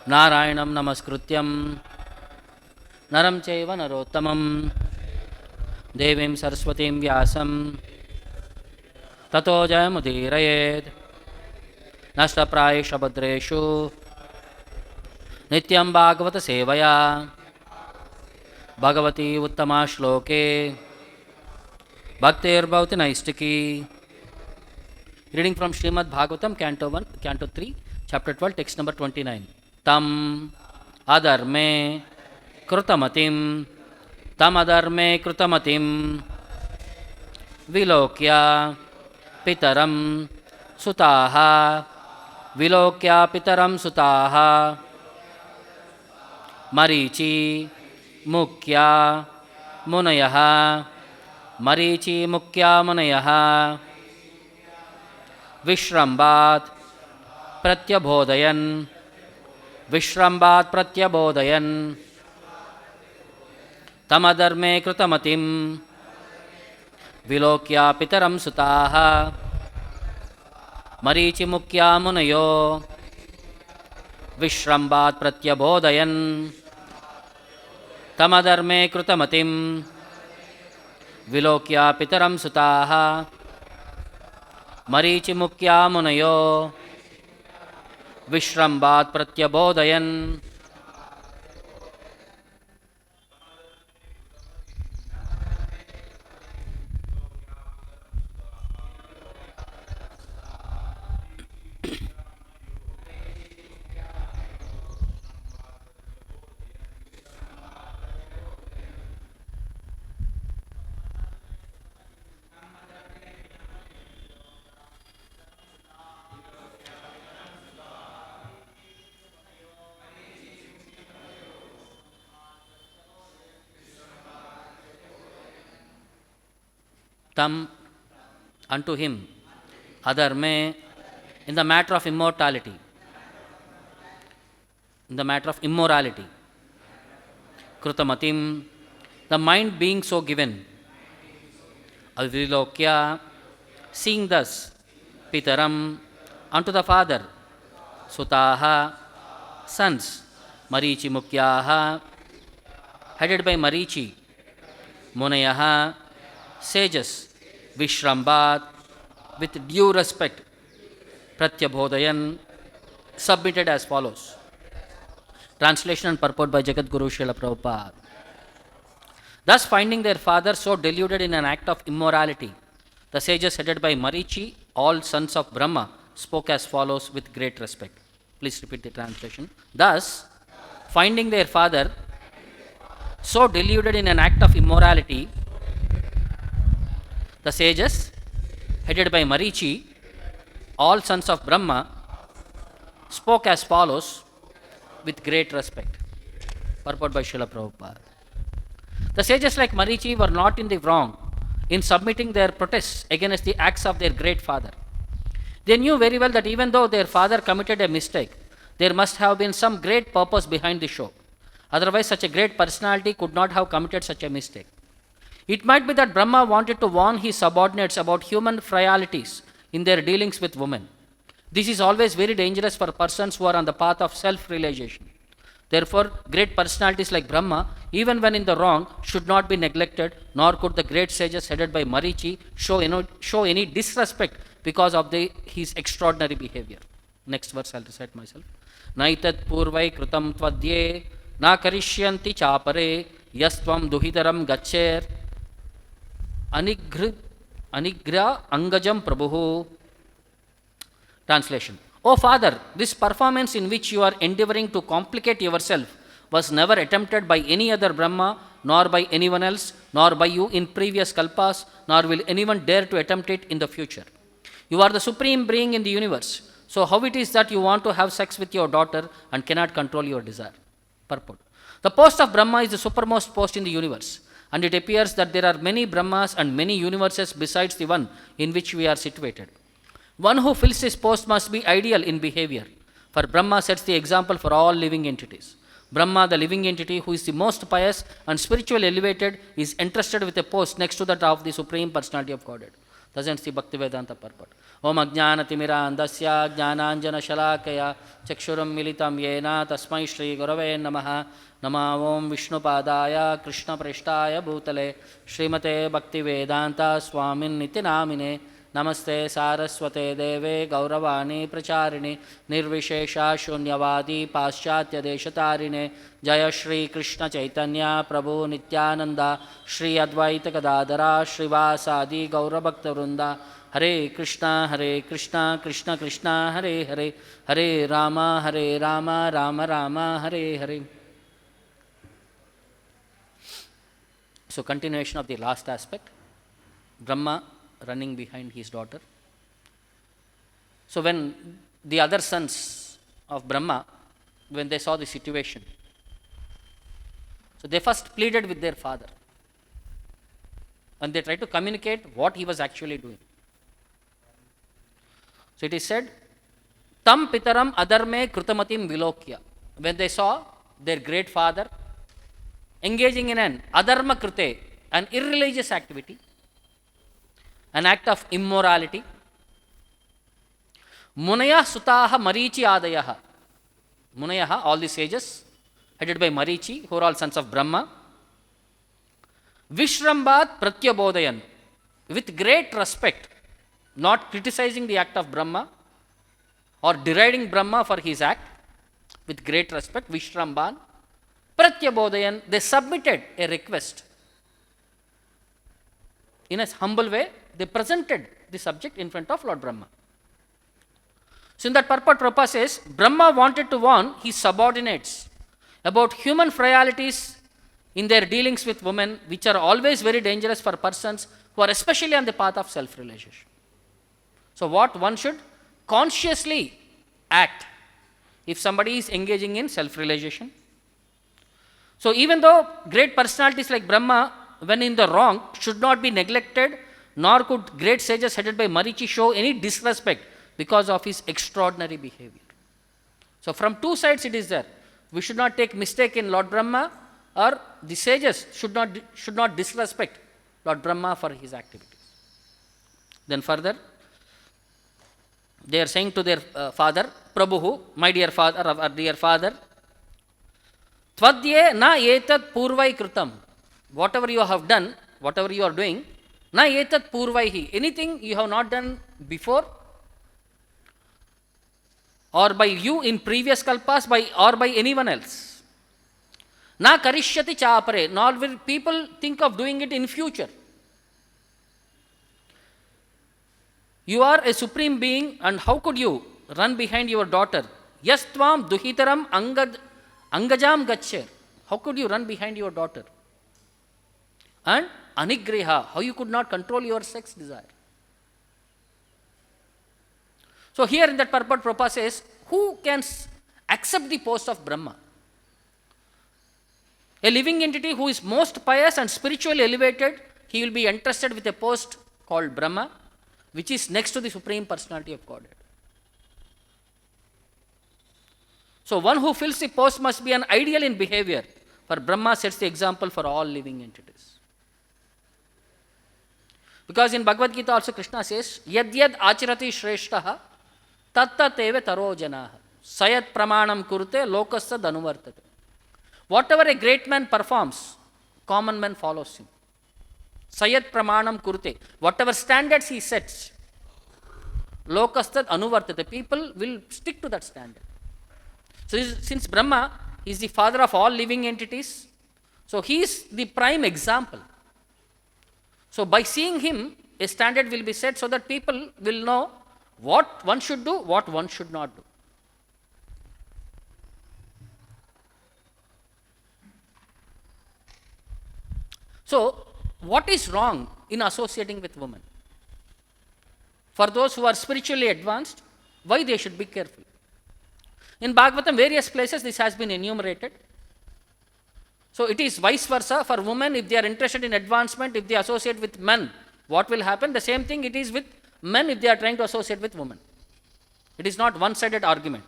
नारायणं नमस्कृत्यं नरं चैव नरोत्तमं देवीं सरस्वतीं व्यासं ततो जयमुदीरयेत् नष्टप्रायेषु भद्रेषु नित्यं भागवतसेवया भगवती उत्तमा श्लोके भक्तिर्भवति नैष्टिकी. Reading from Srimad Bhagavatam, Canto 1, Canto 3, Chapter 12, Text number 29. Tam adarme krutamatim vilokya pitaram sutaha Marici mukya munayaha Vishrambat pratyabodhayan tamadharme krutamatim vilokya pitaram sutaha Marici mukya munayo Vishrambat pratyabodhayan tamadharme krutamatim vilokya pitaram sutaha Marici mukya munayo Vishrambat pratyabodhayan. Tam, unto him, adharme, in the matter of immortality, krutamatim, the mind being so given, avilokya, seeing thus, pitaram, unto the father, sutaha, sons, Marici mukyaha, headed by Marici, munayaha, sages, Vishrambat, with due respect, Pratyabodhayan, submitted as follows. Translation and purport by Jagat Guru Srila Prabhupada. Thus, finding their father so deluded in an act of immorality, the sages headed by Marici, all sons of Brahma, spoke as follows with great respect. Please repeat the translation. Thus, finding their father so deluded in an act of immorality, the sages, headed by Marici, all sons of Brahma, spoke as follows with great respect. Purport by Srila Prabhupada. The sages like Marici were not in the wrong in submitting their protests against the acts of their great father. They knew very well that even though their father committed a mistake, there must have been some great purpose behind the show. Otherwise, such a great personality could not have committed such a mistake. It might be that Brahma wanted to warn his subordinates about human frailties in their dealings with women. This is always very dangerous for persons who are on the path of self-realization. Therefore, great personalities like Brahma, even when in the wrong, should not be neglected, nor could the great sages headed by Marici show any disrespect because of his extraordinary behavior. Next verse I'll recite myself. Naitat purvai krutam tvadye na karishyanti chapare yastvam duhitaram gacher anigra angajam prabhu. Translation. O Father, this performance in which you are endeavoring to complicate yourself was never attempted by any other Brahma, nor by anyone else, nor by you in previous kalpas, nor will anyone dare to attempt it in the future. You are the supreme being in the universe. So how it is that you want to have sex with your daughter and cannot control your desire? Purport. The post of Brahma is the supermost post in the universe, and it appears that there are many Brahmas and many universes besides the one in which we are situated. One who fills this post must be ideal in behavior, for Brahma sets the example for all living entities. Brahma, the living entity who is the most pious and spiritually elevated, is entrusted with a post next to that of the Supreme Personality of Godhead. Doesn't see Bhakti Vedanta purport. Om Ajnanatimiraandasya Jnananjana Shalakaya Chakshuram Militam Yena Tasmai Shri Gurave Namaha Nama Om Vishnu Padaya Krishna Preshtaya Bhutale Srimate Bhakti Vedanta Swamin Nitinamine Namaste Saraswate Deve Gauravani Pracharini Nirvishesha Shunyavadi Paschatya Deshatarine Jaya Shri Krishna Chaitanya Prabhu Nityananda Shri Advaita Gadadara Srivasadi Gaurabhakta Vrunda Hare Krishna Krishna Krishna Hare Hare Hare Rama Rama Rama Hare Hare. So continuation of the last aspect, Brahma running behind his daughter. So when the other sons of Brahma, when they saw the situation, so they first pleaded with their father and they tried to communicate what he was actually doing. So it is said, Tam pitaram adarme krutamatim vilokya. When they saw their great father engaging in an adharma krute, an irreligious activity, an act of immorality, Munaya sutaha Marici adayaha. Munayaha, all the sages, headed by Marici, who are all sons of Brahma, Vishrambat Pratyabodayan, with great respect, not criticizing the act of Brahma or deriding Brahma for his act, with great respect, Vishramban, Pratyabodayan, they submitted a request. In a humble way, they presented the subject in front of Lord Brahma. So in that purport, Prabhupada says, Brahma wanted to warn his subordinates about human frailties in their dealings with women, which are always very dangerous for persons who are especially on the path of self-realization. So what one should consciously act if somebody is engaging in self-realization. So even though great personalities like Brahma, when in the wrong, should not be neglected, nor could great sages headed by Marici show any disrespect because of his extraordinary behavior. So from two sides it is there. We should not take mistake in Lord Brahma, or the sages should not disrespect Lord Brahma for his activities. Then further, they are saying to their father, Prabhu, my dear father, our dear father, Tvadye na etat purvai kritam. Whatever you have done, whatever you are doing, na etat purvaihi. Anything you have not done before, or by you in previous kalpas, or by anyone else. Na karishyati chapare. Nor will people think of doing it in future. You are a supreme being, and how could you run behind your daughter? Yastvam duhitaram angajam gaccher. How could you run behind your daughter? And anigriha, how you could not control your sex desire. So here in that purport, Prabhupada says, who can accept the post of Brahma? A living entity who is most pious and spiritually elevated, he will be entrusted with a post called Brahma, which is next to the Supreme Personality of Godhead. So one who fills the post must be an ideal in behavior, for Brahma sets the example for all living entities. Because in Bhagavad Gita also Krishna says, Yad yad achirati shreshtaha tattateve taro janaha sayat pramanam kurte lokasya danuvartate. Whatever a great man performs, common man follows him. Sayat pramanam kurte. Whatever standards he sets, lokasya anuvartate. People will stick to that standard. So since Brahma is the father of all living entities, so he is the prime example. So by seeing him, a standard will be set so that people will know what one should do, what one should not do. So what is wrong in associating with women? For those who are spiritually advanced, why they should be careful? In Bhagavatam, various places this has been enumerated. So it is vice versa for women. If they are interested in advancement, if they associate with men, what will happen? The same thing it is with men if they are trying to associate with women. It is not one-sided argument.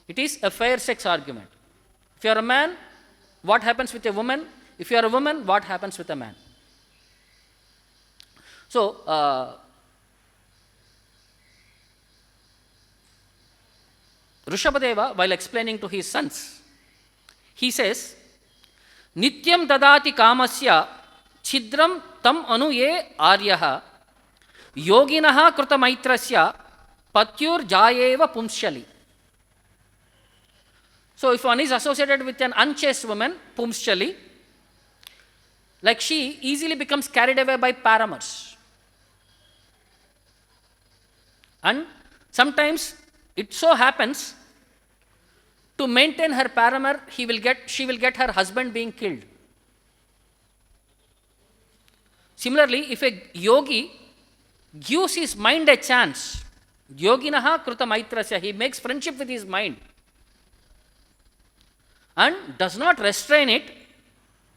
It is a fair sex argument. If you are a man, what happens with a woman? If you are a woman, what happens with a man? So Rishabhadeva, while explaining to his sons, he says, Nityam dadati kamasya chidram tam anu ye aryaha yoginaha kruta maitrasya patyur jayeva pumshali. So if one is associated with an unchaste woman, pumshali, like she easily becomes carried away by paramours. And sometimes it so happens, to maintain her paramour, she will get her husband being killed. Similarly, if a yogi gives his mind a chance, yoginaha kruta maitrasya, he makes friendship with his mind and does not restrain it,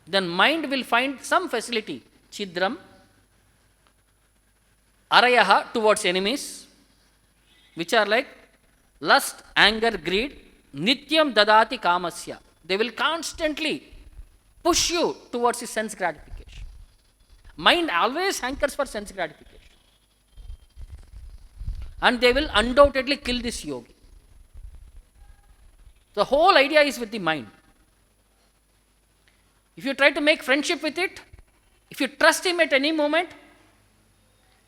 then mind will find some facility, chidram, arayaha, towards enemies, which are like lust, anger, greed, nityam dadati kamasya. They will constantly push you towards the sense gratification. Mind always hankers for sense gratification. And they will undoubtedly kill this yogi. The whole idea is with the mind. If you try to make friendship with it, if you trust him at any moment,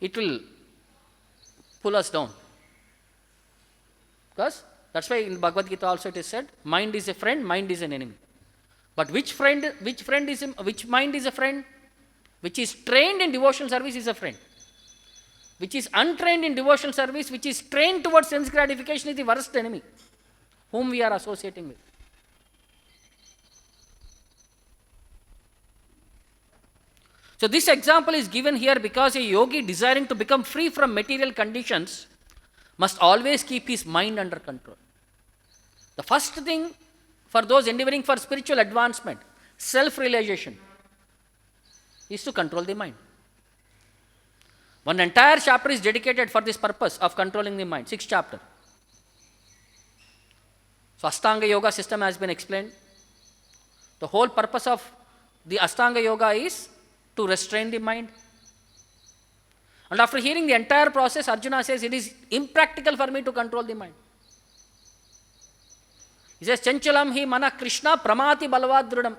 it will pull us down. Because that's why in Bhagavad Gita also it is said, mind is a friend, mind is an enemy. But which mind is a friend? Which is trained in devotional service is a friend. Which is untrained in devotional service, which is trained towards sense gratification, is the worst enemy whom we are associating with. So this example is given here because a yogi desiring to become free from material conditions must always keep his mind under control. The first thing for those endeavoring for spiritual advancement, self-realization, is to control the mind. One entire chapter is dedicated for this purpose of controlling the mind, 6th chapter. So Ashtanga Yoga system has been explained. The whole purpose of the Ashtanga Yoga is to restrain the mind. And after hearing the entire process, Arjuna says, it is impractical for me to control the mind. He says, Chanchalam hi mana Krishna pramati balavad drudam.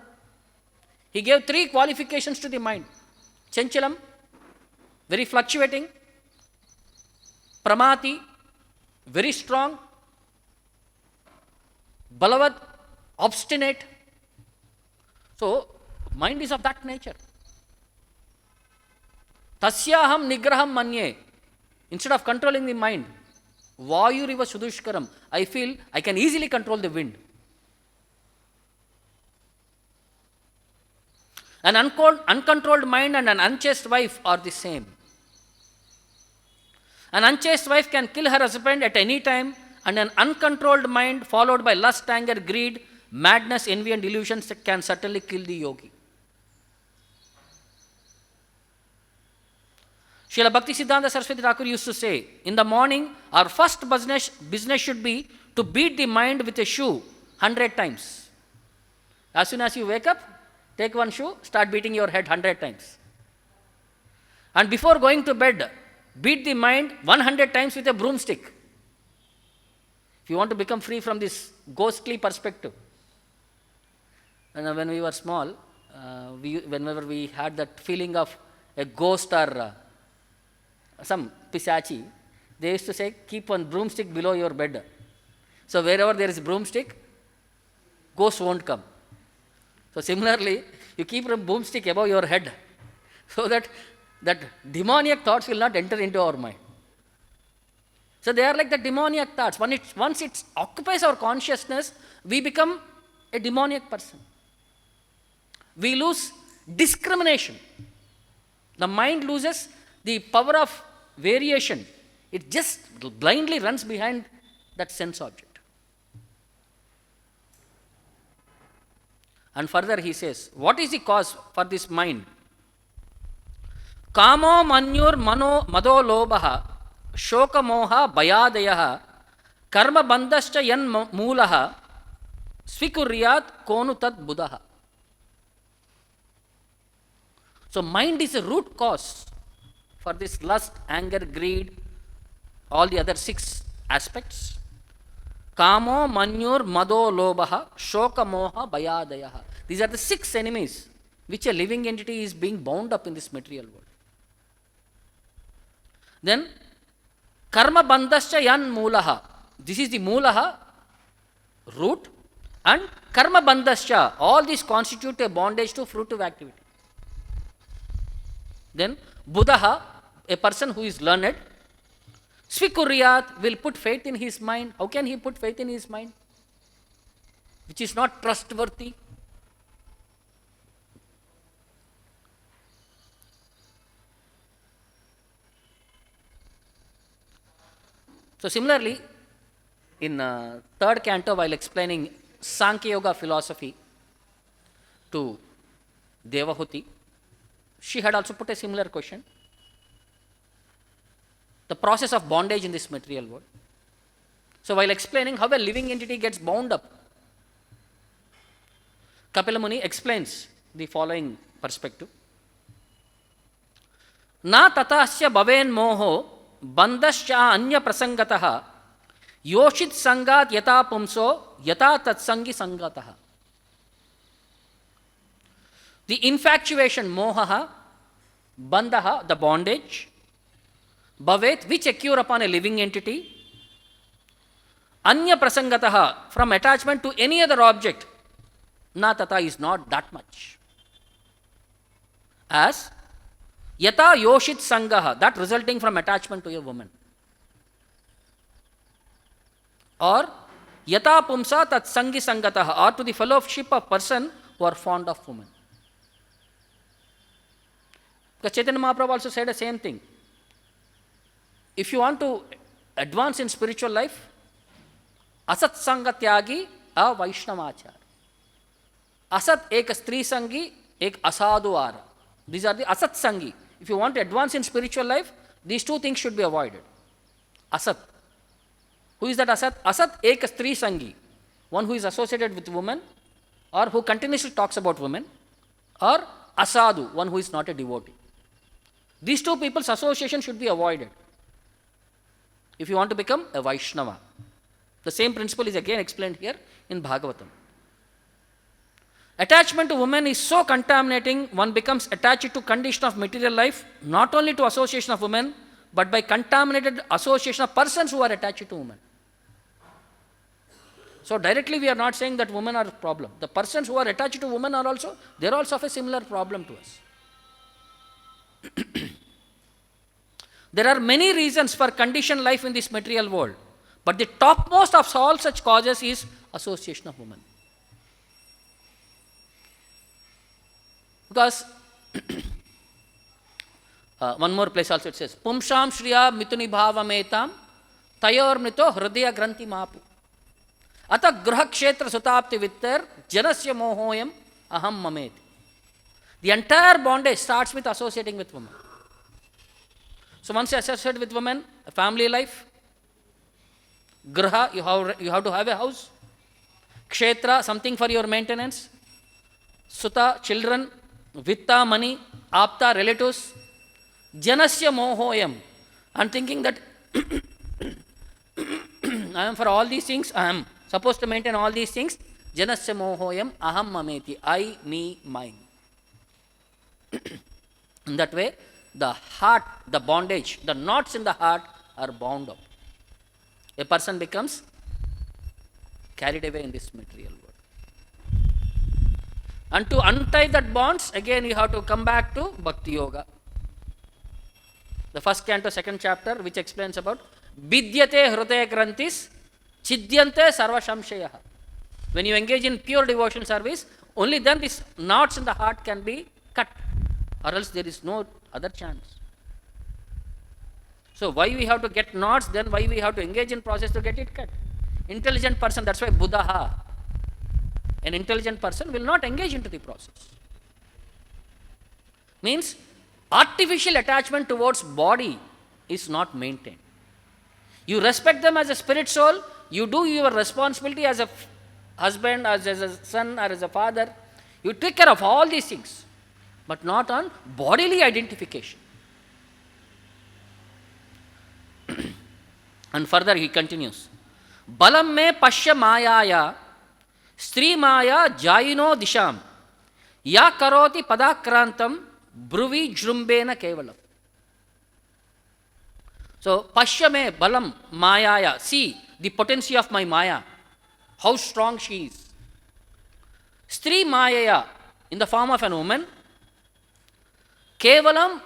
He gave 3 qualifications to the mind. Chanchalam, very fluctuating. Pramati, very strong. Balavad, obstinate. So, mind is of that nature. Tasyaham nigraham manye. Instead of controlling the mind, vayuriva sudushkaram, I feel I can easily control the wind. An uncontrolled mind and an unchaste wife are the same. An unchaste wife can kill her husband at any time, and an uncontrolled mind followed by lust, anger, greed, madness, envy and delusions can certainly kill the yogi. Srila Bhaktisiddhanta Saraswati Thakur used to say, in the morning, our first business should be to beat the mind with a shoe 100 times. As soon as you wake up, take one shoe, start beating your head 100 times. And before going to bed, beat the mind 100 times with a broomstick. If you want to become free from this ghostly perspective. And when we were small, whenever we had that feeling of a ghost or some pisachi, they used to say, keep one broomstick below your bed. So wherever there is broomstick, ghost won't come. So similarly, you keep a broomstick above your head so that demoniac thoughts will not enter into our mind. So they are like the demoniac thoughts. Once it occupies our consciousness, we become a demoniac person. We lose discrimination. The mind loses the power of variation. It just blindly runs behind that sense object. And further he says, what is the cause for this mind? Kamo manyur mado lobaha shoka moha bayadayaha karma bandhascha yan moolaha swikuryat konu tad buddha. So mind is a root cause for this lust, anger, greed, all the other 6 aspects. Kamo, Manyur, Mado, Lobaha, Shoka, Moha, Bayadayaha. These are the 6 enemies which a living entity is being bound up in this material world. Then, Karma Bandhascha Yan Moolaha. This is the Moolaha, root, and Karma Bandhascha. All these constitute a bondage to fruitive activity. Then, Buddhaha, a person who is learned, Svikuryat will put faith in his mind. How can he put faith in his mind? Which is not trustworthy. So similarly, in third canto, while explaining Sankhya Yoga philosophy to Devahuti, she had also put a similar question. The process of bondage in this material world. So while explaining how a living entity gets bound up, Kapila Muni explains the following perspective. Na tatasya bhaven moho bandhascha anya prasangataha yoshit sangat yata pumso yata tatsangi sangataha. The infatuation, mohaha, bandhaha, the bondage, bhavet, which occur upon a living entity, anya prasangataha, from attachment to any other object, na tata is not that much. As yata yoshit sangaha, that resulting from attachment to a woman. Or yata pumsa tat sangi sangataha, or to the fellowship of person who are fond of women. Because Chaitanya Mahaprabhu also said the same thing. If you want to advance in spiritual life, asat sanga tyagi a vaishnavachar. Asat ek stri sangi, ek asadu ara. These are the asat sangi. If you want to advance in spiritual life, these 2 things should be avoided. Asat. Who is that asat? Asat ek stri sangi. One who is associated with women, or who continuously talks about women, or asadu, one who is not a devotee. These 2 people's association should be avoided if you want to become a Vaishnava. The same principle is again explained here in Bhagavatam. Attachment to women is so contaminating, one becomes attached to condition of material life, not only to association of women, but by contaminated association of persons who are attached to women. So directly we are not saying that women are a problem. The persons who are attached to women are also, they are also of a similar problem to us. There are many reasons for conditioned life in this material world, but the topmost of all such causes is association of women. Because one more place also it says, Pumsham Shriya Mituni Bhavametam Tayor Mrito Hridaya Granthi Mapu Ata Gruha Kshetra Sutapti Vittar Janasya Mohoyam Aham Mameti. The entire bondage starts with associating with women. So once you associate with women, family life, Graha, you have to have a house, Kshetra, something for your maintenance, Suta, children, Vitta, money, Apta, relatives, Janasya Mohoyam. I am thinking that I am for all these things, I am supposed to maintain all these things. Janasya Mohoyam Aham Mameti, I, me, mine. In that way, the heart, the bondage, the knots in the heart are bound up. A person becomes carried away in this material world. And to untie that bonds, again you have to come back to Bhakti Yoga. The first canto, second chapter, which explains about Vidyate Hrudaya Granthis Chidyante Sarva Shamshayaha. When you engage in pure devotion service, only then these knots in the heart can be cut, or else there is no other chance. So why we have to get knots, then why we have to engage in process to get it cut? Intelligent person, that's why Buddha, an intelligent person will not engage into the process. Means artificial attachment towards body is not maintained. You respect them as a spirit soul, you do your responsibility as a husband, as a son, or as a father. You take care of all these things, but not on bodily identification. And further he continues, Balam me pashya mayaya Stri maya jayino disham ya karoti padakrantam bruvi jrumbena kevalam. So, pashya me balam mayaya. See the potency of my maya, how strong she is. Stri mayaya, in the form of an woman, kevalam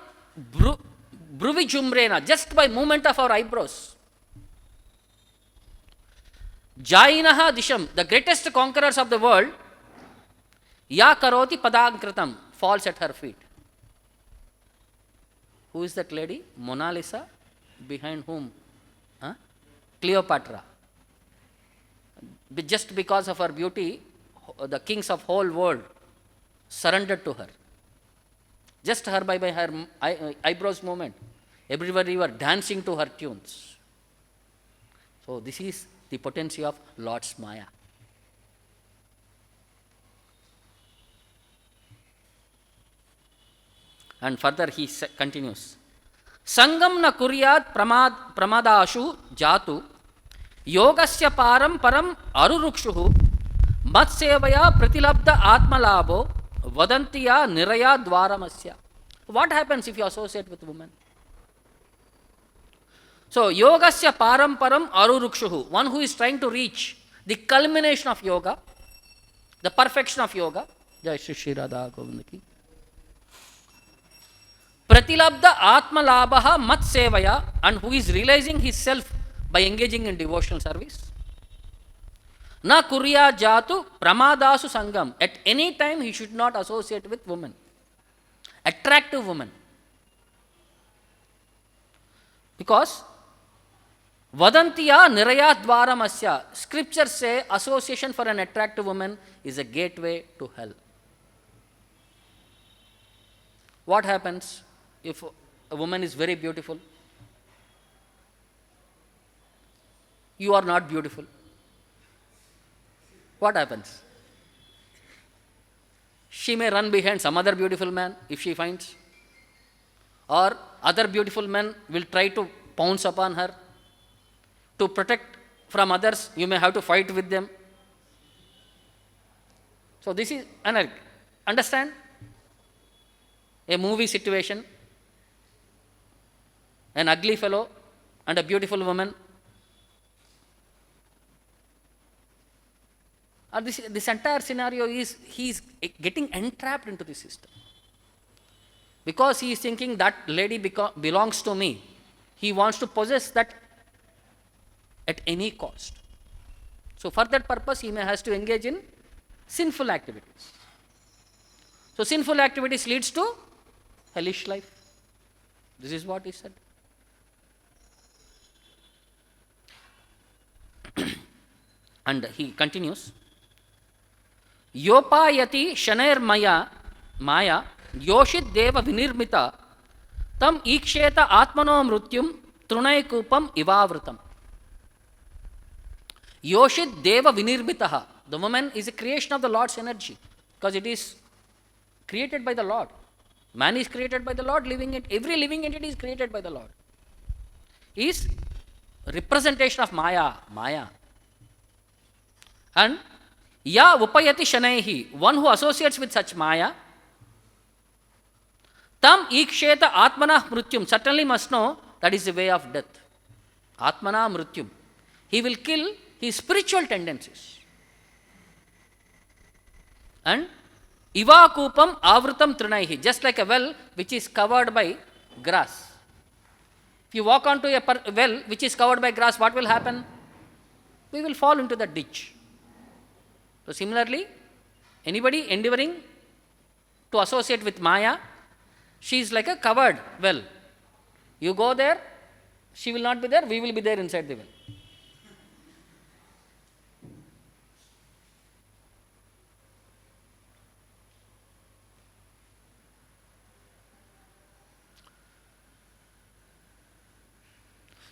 bruvi jumbrena, just by movement of our eyebrows. Jainaha disham, the greatest conquerors of the world, ya karoti padankritam, falls at her feet. Who is that lady? Mona Lisa, behind whom? Huh? Cleopatra. Just because of her beauty, the kings of whole world surrendered to her. Just her by her eyebrows movement. Everybody were dancing to her tunes. So this is the potency of Lord's Maya. And further he continues. Sangam na kuryat pramadashu jatu yogasya param param arurukshuhu matsevaya pratilabdha atmalabho vadantiya niraya dvaramasya. What happens if you associate with women? So, yogasya paramparam arurukshuhu, one who is trying to reach the culmination of yoga, the perfection of yoga. Jai Shri Shri Radha Govindaki. Pratilabdha atmalabha mat sevaya, and who is realizing his self by engaging in devotional service. Na kurya jatu pramadasu sangam. At any time he should not associate with women, attractive women. Because Vadantiya niraya dvaramasya. Scriptures say association for an attractive woman is a gateway to hell. What happens if a woman is very beautiful? You are not beautiful. What happens? She may run behind some other beautiful man if she finds, or other beautiful men will try to pounce upon her. To protect from others, you may have to fight with them. So this is anarchy. Understand? A movie situation, an ugly fellow and a beautiful woman. This entire scenario is, he is getting entrapped into the system. Because he is thinking that lady belongs to me. He wants to possess that at any cost. So for that purpose, he may has to engage in sinful activities. So sinful activities leads to hellish life. This is what he said. And he continues. Yopayati shanair maya yoshit deva vinirmita tam iksheta atmano mrutyum trunay kupam ivavrutam. Yoshit deva vinirmitaha. The woman is a creation of the Lord's energy, because it is created by the Lord. Man is created by the Lord, every living entity is created by the Lord. Is representation of Maya. And ya upayati shanaihi, one who associates with such Maya, tam iksheta atmana mrutyum, certainly must know that is the way of death. Atmana mrutyum. He will kill his spiritual tendencies. And iva kupam avrutam trinaihi, just like a well which is covered by grass. If you walk onto a well which is covered by grass, what will happen? We will fall into the ditch. So similarly, anybody endeavoring to associate with Maya, she is like a covered well. You go there, she will not be there, we will be there inside the well.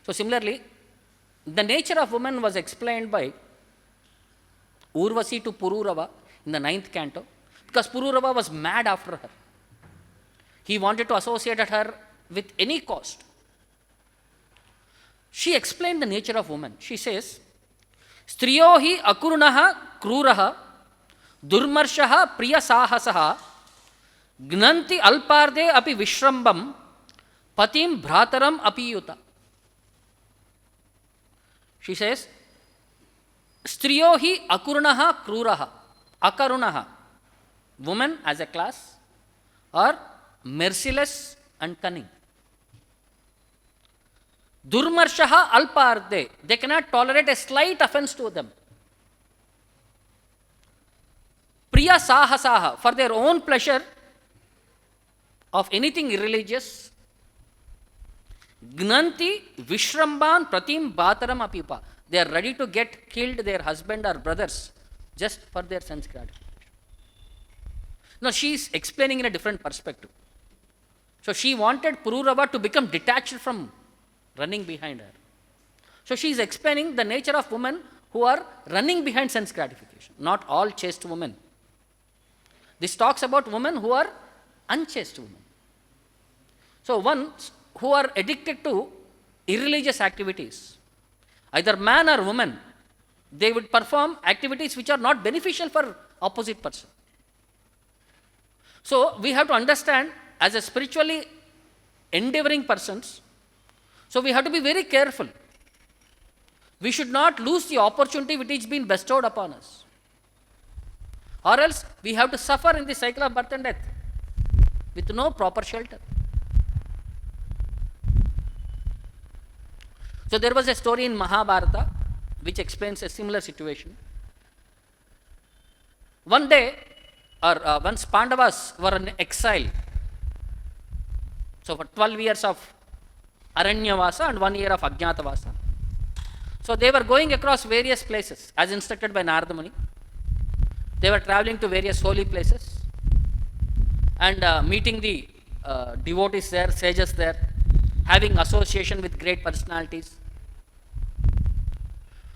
So similarly, the nature of woman was explained by Urvasi to Pururava in the 9th canto, because Pururava was mad after her. He wanted to associate her with any cost. She explained the nature of woman. She says, स्त्रियो हि अकुर्णः क्रूरः दुर्मर्षः प्रियसाहसः घ्नन्ति अल्पार्धे अपि विश्रम्भं पतिं भ्रातरम् अपीयुत. She says, स्त्रियो हि अकुर्णः क्रूरः. Akarunah, women as a class, are merciless and cunning. Durmarshaha alparde, they cannot tolerate a slight offense to them. Priya sahasaha, for their own pleasure of anything irreligious. Gnanti Vishramban Pratim Bhataram Apipa, they are ready to get killed their husband or brothers just for their sense gratification. Now she is explaining in a different perspective. So she wanted Pururava to become detached from running behind her. So she is explaining the nature of women who are running behind sense gratification, not all chaste women. This talks about women who are unchaste women. So ones who are addicted to irreligious activities, either man or woman, they would perform activities which are not beneficial for opposite person. So we have to understand, as a spiritually endeavoring persons, so we have to be very careful. We should not lose the opportunity which is being bestowed upon us, or else we have to suffer in the cycle of birth and death with no proper shelter. So there was a story in Mahabharata which explains a similar situation. One day, once Pandavas were in exile, so for 12 years of Aranyavasa and 1 year of Ajnatavasa. So they were going across various places as instructed by Narada Muni. They were traveling to various holy places and meeting the devotees there, sages there, having association with great personalities.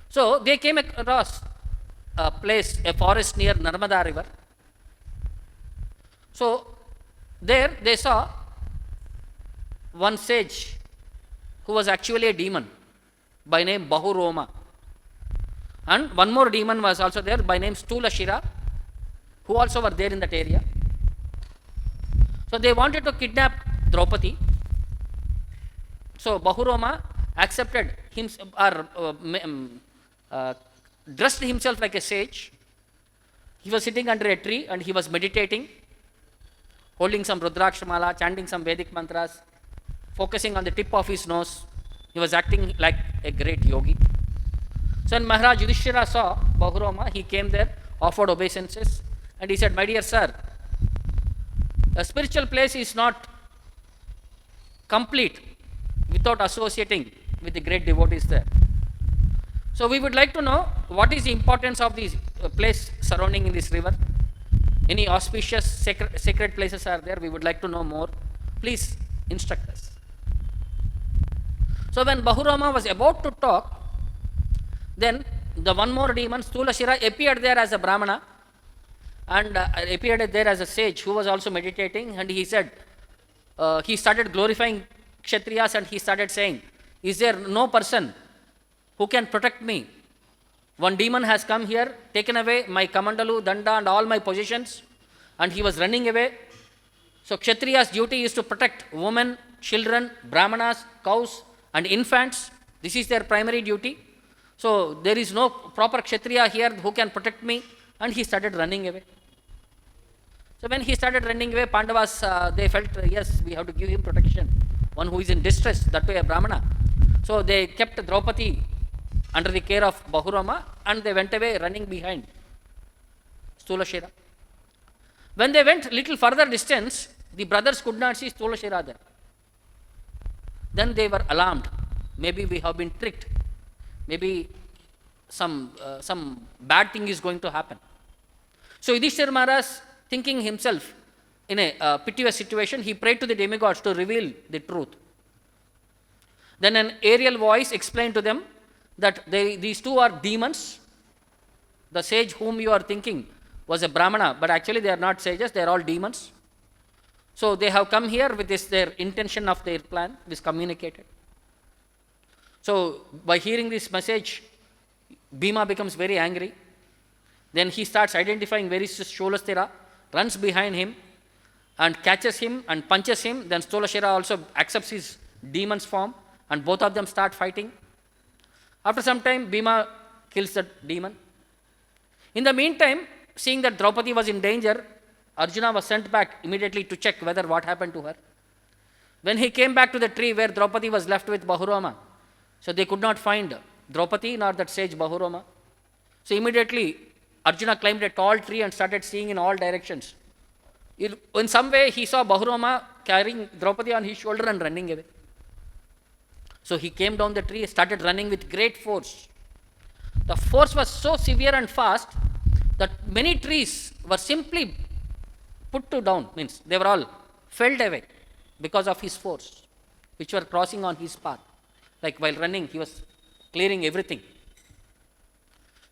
So they came across a place, a forest near Narmada river. So there they saw one sage who was actually a demon by name Bahuroma, and one more demon was also there by name Stulashira, who also were there in that area. So they wanted to kidnap Draupadi. So Bahuroma accepted him, or dressed himself like a sage. He was sitting under a tree and he was meditating, holding some Rudrakshamala, chanting some Vedic mantras, focusing on the tip of his nose. He was acting like a great yogi. So when Maharaj Yudhishthira saw Bahurama, he came there, offered obeisances, and he said, "My dear sir, a spiritual place is not complete without associating with the great devotees there. So we would like to know what is the importance of this place surrounding in this river. Any auspicious sacred places are there? We would like to know more. Please instruct us." So when Bahurama was about to talk, then the one more demon, Stulashira, appeared there as a Brahmana and appeared there as a sage who was also meditating, and he said, he started glorifying Kshatriyas and he started saying, "Is there no person who can protect me? One demon has come here, taken away my kamandalu, danda and all my possessions, and he was running away. So Kshatriya's duty is to protect women, children, brahmanas, cows and infants. This is their primary duty. So there is no proper Kshatriya here who can protect me." And he started running away. So when he started running away, Pandavas, they felt, yes, we have to give him protection. One who is in distress, that way a Brahmana. So they kept Draupadi under the care of Bahurama and they went away running behind Stulashira. When they went little further distance, the brothers could not see Stulashira there. Then they were alarmed. Maybe we have been tricked. Maybe some bad thing is going to happen. So Yudhishthira Maharaj, thinking himself in a piteous situation, he prayed to the demigods to reveal the truth. Then an aerial voice explained to them that these two are demons. The sage whom you are thinking was a Brahmana, but actually they are not sages, they are all demons. So they have come here with this, their intention of their plan is communicated. So by hearing this message, Bhima becomes very angry. Then he starts identifying where is Sholastira, runs behind him and catches him and punches him. Then Stolashira also accepts his demon's form and both of them start fighting. After some time, Bhima kills the demon. In the meantime, seeing that Draupadi was in danger, Arjuna was sent back immediately to check whether what happened to her. When he came back to the tree where Draupadi was left with Bahurama, so they could not find Draupadi nor that sage Bahurama. So immediately Arjuna climbed a tall tree and started seeing in all directions. In some way he saw Bahurama carrying Draupadi on his shoulder and running away. So he came down the tree, started running with great force. The force was so severe and fast that many trees were simply put to down, means they were all felled away because of his force, which were crossing on his path. Like while running, he was clearing everything.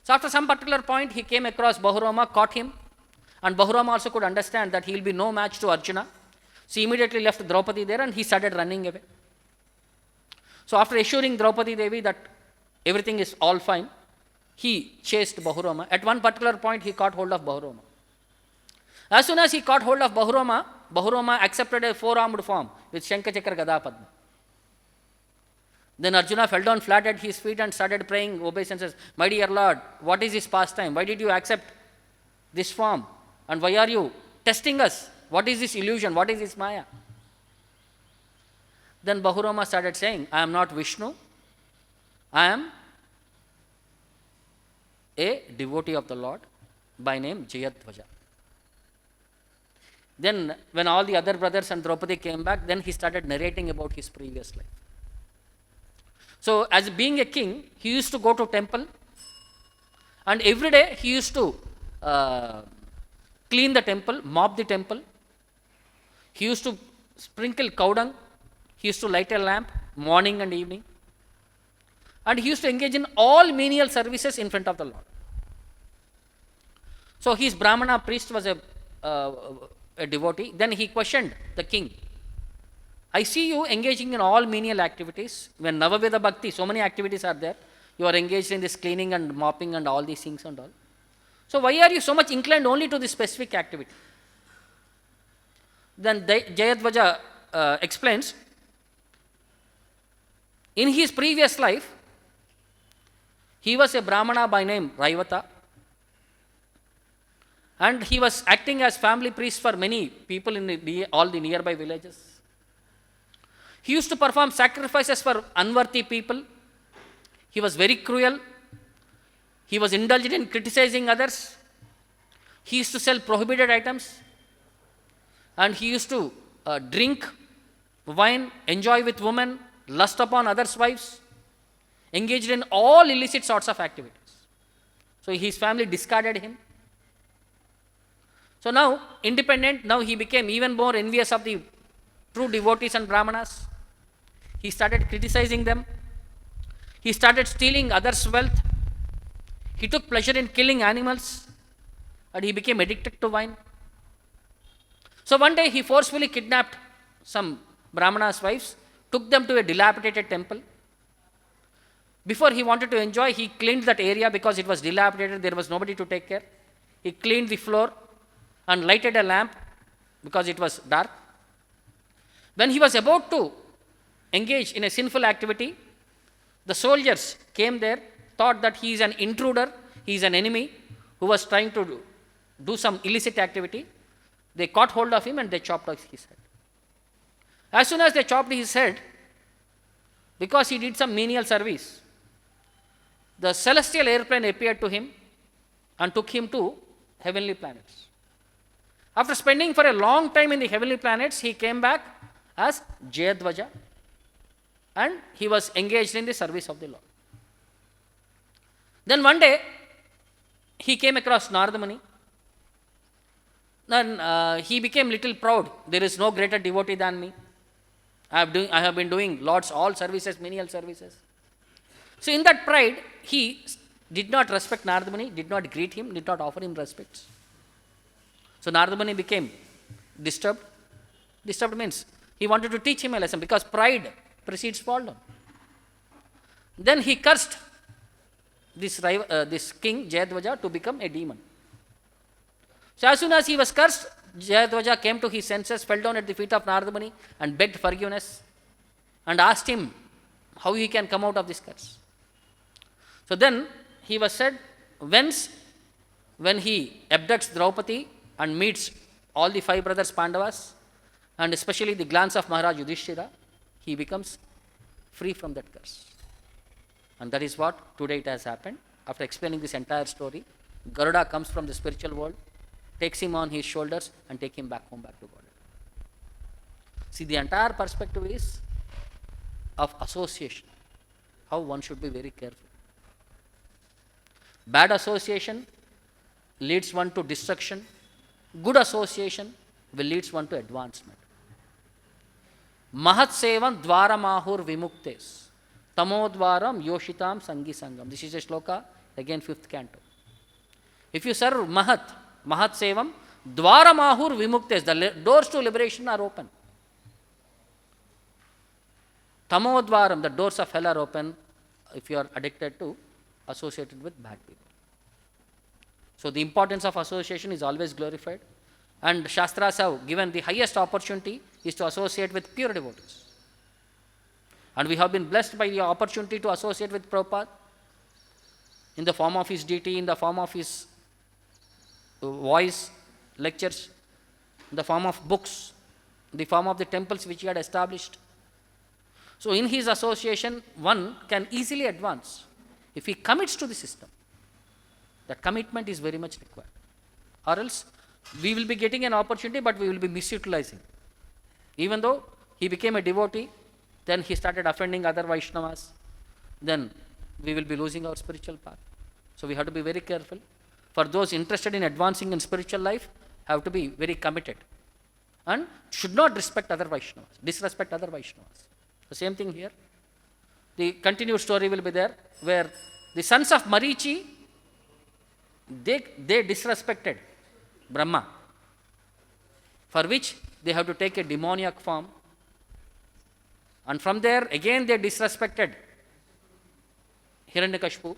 So after some particular point, he came across Bahurama, caught him, and Bahurama also could understand that he will be no match to Arjuna. So he immediately left Draupadi there and he started running away. So after assuring Draupadi Devi that everything is all fine, he chased Bahurama. At one particular point, he caught hold of Bahurama. As soon as he caught hold of Bahurama, Bahurama accepted a four-armed form with Shankha Chakra Gada Padma. Then Arjuna fell down flat at his feet and started praying obeisances. My dear Lord, what is this pastime? Why did you accept this form? And why are you testing us? What is this illusion? What is this Maya? Then Bahurama started saying, I am not Vishnu. I am a devotee of the Lord by name Jayadvaja. Then when all the other brothers and Draupadi came back, then he started narrating about his previous life. So as being a king, he used to go to temple and every day he used to clean the temple, mop the temple. He used to sprinkle cow dung. He used to light a lamp morning and evening. And he used to engage in all menial services in front of the Lord. So his Brahmana priest was a devotee. Then he questioned the king. I see you engaging in all menial activities. When Navaveda Bhakti, so many activities are there. You are engaged in this cleaning and mopping and all these things and all. So why are you so much inclined only to this specific activity? Then Jayadvaja explains, in his previous life, he was a Brahmana by name Raivata. And he was acting as family priest for many people in all the nearby villages. He used to perform sacrifices for unworthy people. He was very cruel. He was indulgent in criticizing others. He used to sell prohibited items. And he used to drink wine, enjoy with women, lust upon others' wives, engaged in all illicit sorts of activities. So his family discarded him. So now, independent, now he became even more envious of the true devotees and Brahmanas. He started criticizing them. He started stealing others' wealth. He took pleasure in killing animals. And he became addicted to wine. So one day he forcefully kidnapped some Brahmanas' wives, took them to a dilapidated temple. Before he wanted to enjoy, he cleaned that area because it was dilapidated, there was nobody to take care. He cleaned the floor and lighted a lamp because it was dark. When he was about to engage in a sinful activity, the soldiers came there, thought that he is an intruder, he is an enemy who was trying to do some illicit activity. They caught hold of him and they chopped off his head. As soon as they chopped his head, because he did some menial service, the celestial airplane appeared to him and took him to heavenly planets. After spending for a long time in the heavenly planets, he came back as Jayadvaja and he was engaged in the service of the Lord. Then one day, he came across Narada Muni. Then he became little proud. There is no greater devotee than me. I have been doing Lord's all services, menial services. So in that pride, he did not respect Narada Muni, did not greet him, did not offer him respects. So Narada Muni became disturbed. Disturbed means he wanted to teach him a lesson because pride precedes fall down. Then he cursed this king Jayadwaja to become a demon. So as soon as he was cursed, Jayadwaja came to his senses, fell down at the feet of Narada Muni and begged forgiveness and asked him how he can come out of this curse. So then he was said, whence when he abducts Draupadi and meets all the 5 brothers Pandavas, and especially the glance of Maharaj Yudhishthira, he becomes free from that curse. And that is what today it has happened. After explaining this entire story, Garuda comes from the spiritual world, takes him on his shoulders and take him back home, back to God. See, the entire perspective is of association, how one should be very careful. Bad association leads one to destruction. Good association will leads one to advancement. Mahat sevam dvaramahur vimuktes tamodvaram yoshitam sangi sangam. This is a shloka, again 5th canto. If you serve Mahat sevam dvaramahur vimuktes, the doors to liberation are open. Tamodvaram, the doors of hell are open if you are addicted to, associated with bad people. So the importance of association is always glorified, and Shastras have given the highest opportunity is to associate with pure devotees. And we have been blessed by the opportunity to associate with Prabhupada in the form of his deity, in the form of his voice, lectures, in the form of books, in the form of the temples which he had established. So in his association, one can easily advance if he commits to the system. That commitment is very much required. Or else, we will be getting an opportunity, but we will be misutilizing. Even though he became a devotee, then he started offending other Vaishnavas, then we will be losing our spiritual path. So we have to be very careful. For those interested in advancing in spiritual life, have to be very committed and should not disrespect other Vaishnavas. The same thing here. The continued story will be there, where the sons of Marici, they disrespected Brahma, for which they have to take a demoniac form. And from there, again they disrespected Hiranyakashipu.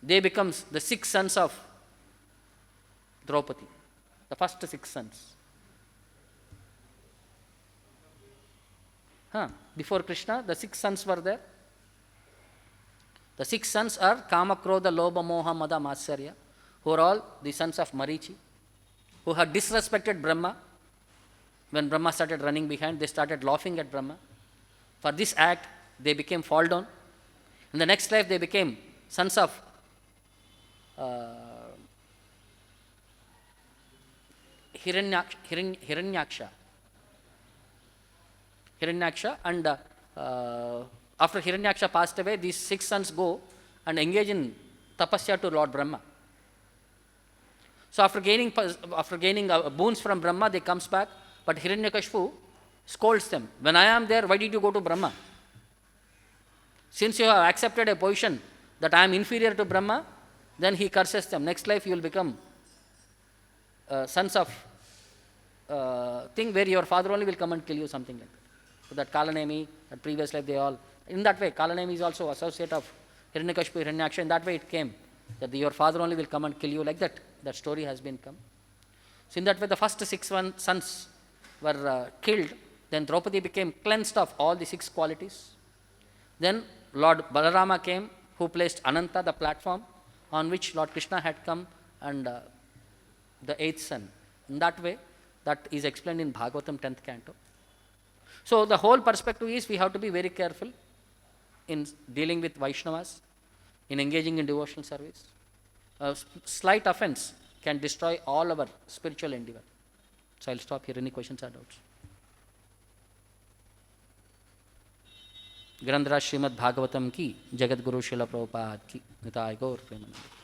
They becomes the 6 sons of Draupadi, the first 6 sons. Before Krishna, the 6 sons were there. The 6 sons are Kama, Krodha, Lobha, Moha, Mada, Matsarya, who are all the sons of Marici, who had disrespected Brahma. When Brahma started running behind, they started laughing at Brahma. For this act, they became fall down. In the next life, they became sons of Hiranyaksha. And after Hiranyaksha passed away, these 6 sons go and engage in tapasya to Lord Brahma. So after gaining boons from Brahma, they comes back, but Hiranyakashipu scolds them. When I am there, why did you go to Brahma? Since you have accepted a position that I am inferior to Brahma, then he curses them. Next life you will become sons of thing where your father only will come and kill you, something like that. So that Kalanemi, that previous life, they all, in that way, Kalanemi is also associate of Hiranyakashipu, Hiranyaksha. In that way it came, that your father only will come and kill you, like that. That story has been come. So in that way, the first 6 sons were killed. Then Draupadi became cleansed of all the 6 qualities. Then Lord Balarama came, who placed Ananta, the platform, on which Lord Krishna had come, and the 8th son. In that way, that is explained in Bhagavatam 10th canto. So the whole perspective is we have to be very careful in dealing with Vaishnavas, in engaging in devotional service. A slight offense can destroy all our spiritual endeavor. So I'll stop here. Any questions or doubts? ग्रंथराज Shrimad Bhagavatam की, जगत गुरु शिला प्रभुपाद की, निताय गौर प्रेमानंद।